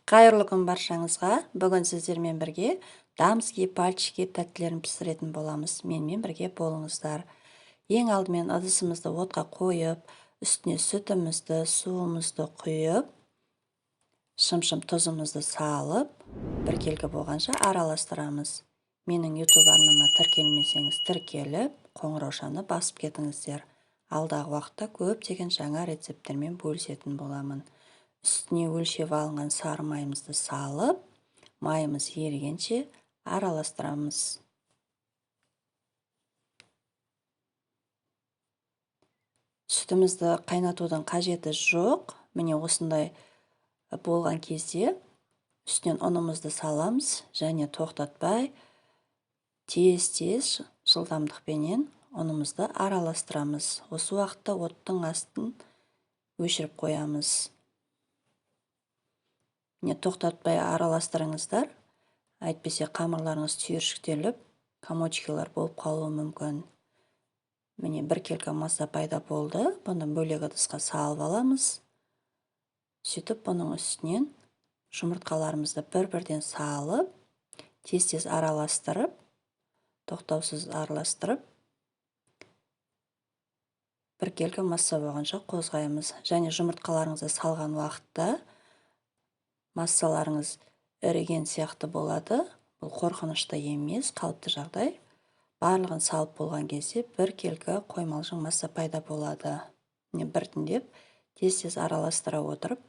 Қайырлы күн баршаңызға. Бүгін сіздермен бірге дамски пальчики тәттілерін пісіретін боламыз. Менімен бірге болыңыздар. Ең алдымен ыдысымызды отқа қойып, үстіне сүтімізді, суымызды құйып, шым-шым тұзымызды салып, біркелкі болғанша араластырамыз. Менің YouTube арнама тіркелмесеңіз тіркеліп, қоңыраушаны басып кетіңіздер. Алдағы уақытта көптеген жаңа рецепттермен бөлісетін боламын. Үстіне өлшеп алынған сары майымызды салып, майымыз ерігенше араластырамыз. Сүтімізді қайнатудың қажеті жоқ. Міне осындай болған кезде үстінен ұнымызды саламыз және тоқтатпай тез-тез жылдамдықпенен ұнымызды араластырамыз. Осы уақытта оттың астын өшіріп қоямыз. Не тоқтатпай араластырыңыздар, әйтпесе қамырларыңыз түйіршіктеліп, комочкалар болып қалуы мүмкін. Міне біркелкі масса пайда болды. Бұны бөлек ыдысқа салып аламыз. Сөйтіп бұның үстінен жұмыртқаларымызды бір-бірден салып, тез-тез араластырып, тоқтаусыз араластырып, біркелкі масса болғанша қозғаймыз. Және жұмыртқаларыңызды салған уақытта массаларыңыз іріген сияқты болады. Бұл қорқынышты емес, қалыпты жағдай. Барлығын салып болған кезде біркелкі қоймалжың масса пайда болады. Біртіндеп тез-тез араластыра отырып,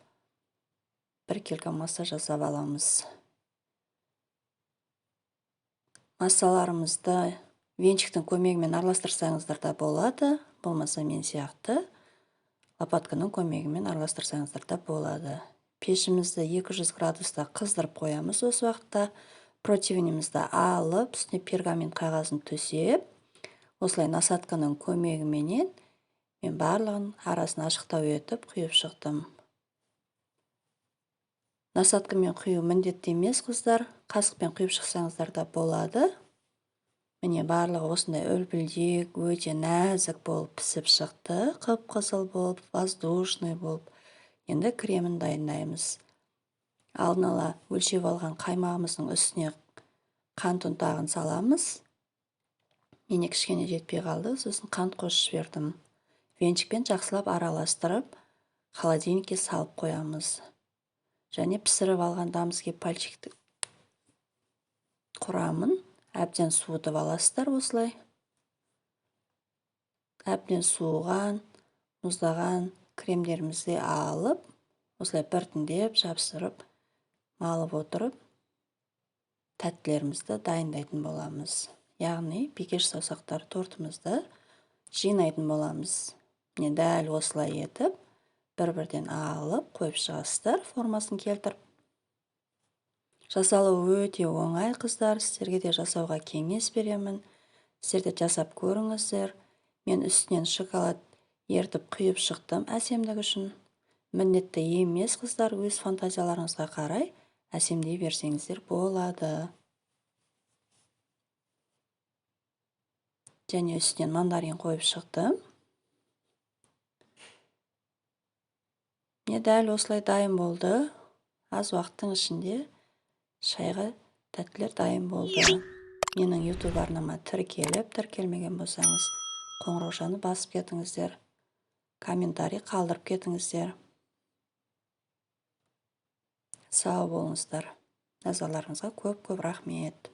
біркелкі масса жасап аламыз. Массаларымызды венчиктің көмегімен араластырсаңыздар да болады. Болмаса мен сияқты лопатканың көмегімен араластырсаңыздар да болады. Пешімізді 200 градуста қыздырып қоямыз. Осы уақытта противнемізді алып, үстіне пергамент қағазын төсеп, осылай насатканың көмегіменен мен барлығын арасын ашықтау етіп құйып шықтым. Насаткамен құю міндетті емес, қыздар. Қасықпен құйып шықсаңыздар да болады. Міне барлығы осындай үлпілдек, өте нәзік болып пісіп шықты. Қып-қызыл болып, воздушный болып. Енді кремін дайындаймыз. Алдын ала өлшеп алған қаймағымыздың үстіне қант ұнтағын саламыз. Мене кішкене жетпей қалды, сосын қант қосып жібердім. Венчикпен жақсылап араластырып, холодильникке салып қоямыз. Және пісіріп алған дамски пальчикті құрамын әбден суытып аласыздар осылай. Әбден суыған, мұздаған кремдерімізді алып, осылай біртіндеп жабыстырып, малып отырып, тәттілерімізді дайындайтын боламыз. Яғни бикеш саусақтар тортымызды жинайтын боламыз. Дәл осылай етіп, бір-бірден алып, қойып шығасыздар, формасын келтіріп. Жасалуы өте оңай, қыздар. Сіздерге де жасауға кеңес беремін. Сіздер де жасап көріңіздер. Мен үстінен шоколад ертіп құйып шықтым әсемдік үшін. Міндетті емес, қыздар, өз фантазияларыңызға қарай әсемдей берсеңіздер болады. Және үстінен мандарин қойып шықтым. Дәл осылай дайын болды. Аз уақыттың ішінде шайға тәттілер дайын болды. Менің YouTube арнама тіркеліп, тіркелмеген болсаңыз, қоңыраушаны басып кетіңіздер. Комментарий қалдырып кетіңіздер. Сау болыңыздар. Назарларыңызға көп-көп рахмет.